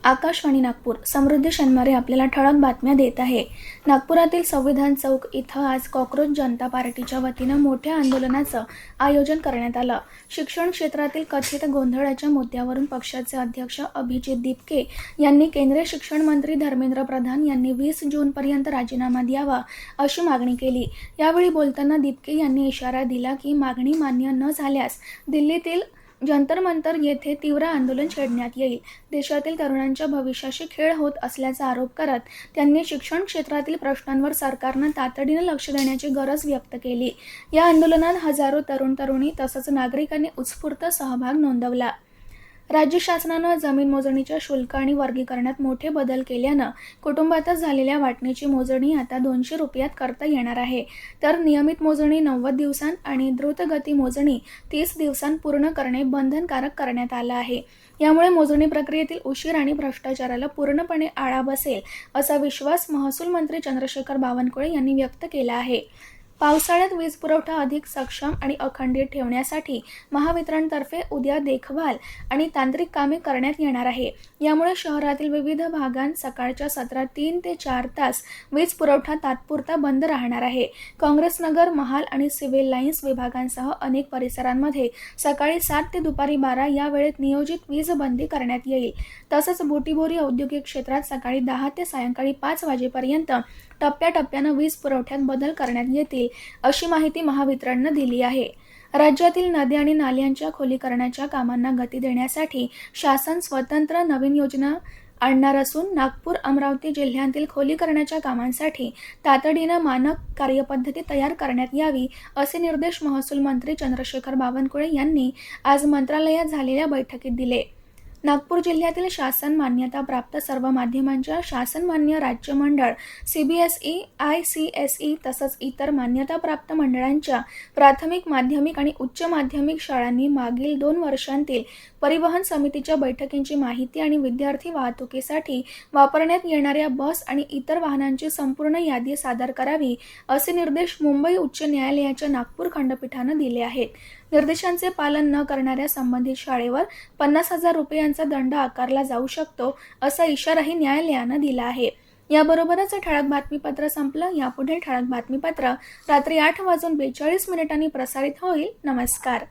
आकाशवाणी नागपूर समृद्धी शनिवारी आपल्याला ठळक बातम्या देत आहे। नागपुरातील संविधान चौक इथं आज कॉक्रोच जनता पार्टीच्या वतीनं मोठ्या आंदोलनाचं आयोजन करण्यात आलं। शिक्षण क्षेत्रातील कथित गोंधळाच्या मुद्द्यावरून पक्षाचे अध्यक्ष अभिजित दीपके यांनी केंद्रीय शिक्षण मंत्री धर्मेंद्र प्रधान यांनी 20 जूनपर्यंत राजीनामा द्यावा अशी मागणी केली। यावेळी बोलताना दीपके यांनी इशारा दिला की मागणी मान्य न झाल्यास दिल्लीतील जंतर मंतर येथे तीव्र आंदोलन छेडण्यात येईल। देशातील तरुणांच्या भविष्याशी खेळ होत असल्याचा आरोप करत त्यांनी शिक्षण क्षेत्रातील प्रश्नांवर सरकारनं तातडीने लक्ष देण्याची गरज व्यक्त केली। या आंदोलनात हजारो तरुण-तरुणी तसंच नागरिकांनी उत्स्फूर्त सहभाग नोंदवला। राज्य शासनानं जमीन मोजणीच्या शुल्क आणि वर्गीकरणात मोठे बदल केल्यानं कुटुंबातच झालेल्या वाटणीची मोजणी आता 200 रुपयात करता येणार आहे, तर नियमित मोजणी 90 दिवसांत आणि द्रुतगती मोजणी 30 दिवसांत पूर्ण करणे बंधनकारक करण्यात आलं आहे। यामुळे मोजणी प्रक्रियेतील उशीर आणि भ्रष्टाचाराला पूर्णपणे आळा बसेल असा विश्वास महसूल मंत्री चंद्रशेखर बावनकुळे यांनी व्यक्त केला आहे। पावसाळ्यात वीज पुरवठा अधिक सक्षम आणि अखंडित ठेवण्यासाठी महावितरणतर्फे उद्या देखभाल आणि तांत्रिक कामे करण्यात येणार आहे। यामुळे शहरातील विविध भागांत सकाळच्या सत्रात 3 ते 4 तास वीज पुरवठा तात्पुरता बंद राहणार आहे। काँग्रेस नगर, महाल आणि सिव्हिल लाईन्स विभागांसह अनेक परिसरांमध्ये सकाळी 7 ते दुपारी 12 या वेळेत नियोजित वीज बंदी करण्यात येईल। तसंच बुटीबोरी औद्योगिक क्षेत्रात सकाळी 10 ते सायंकाळी 5 वाजेपर्यंत टप्प्याटप्प्यानं वीज पुरवठ्यात बदल करण्यात येतील अशी माहिती महावितरणनं दिली आहे। राज्यातील नद्या आणि नाल्यांच्या खोलीकरणाच्या कामांना गती देण्यासाठी शासन स्वतंत्र नवीन योजना आणणार असून नागपूर, अमरावती जिल्ह्यांतील खोलीकरणाच्या कामांसाठी तातडीनं मानक कार्यपद्धती तयार करण्यात यावी असे निर्देश महसूल मंत्री चंद्रशेखर बावनकुळे यांनी आज मंत्रालयात झालेल्या बैठकीत दिले। नागपूर जिल्ह्यातील शासन मान्यता प्राप्त सर्व माध्यमांच्या शासनमान्य राज्य मंडळ, CBSE, ICSE तसंच इतर मान्यताप्राप्त मंडळांच्या प्राथमिक, माध्यमिक आणि उच्च माध्यमिक शाळांनी मागील 2 वर्षांतील परिवहन समितीच्या बैठकींची माहिती आणि विद्यार्थी वाहतुकीसाठी वापरण्यात येणाऱ्या बस आणि इतर वाहनांची संपूर्ण यादी सादर करावी असे निर्देश मुंबई उच्च न्यायालयाच्या नागपूर खंडपीठानं दिले आहेत। निर्देशांचे पालन न करणाऱ्या संबंधित शाळेवर 50,000 रुपयांचा दंड आकारला जाऊ शकतो असा इशाराही न्यायालयानं दिला आहे। याबरोबरच ठळक बातमीपत्र संपलं। यापुढे ठळक बातमीपत्र रात्री 8:42 प्रसारित होईल। नमस्कार।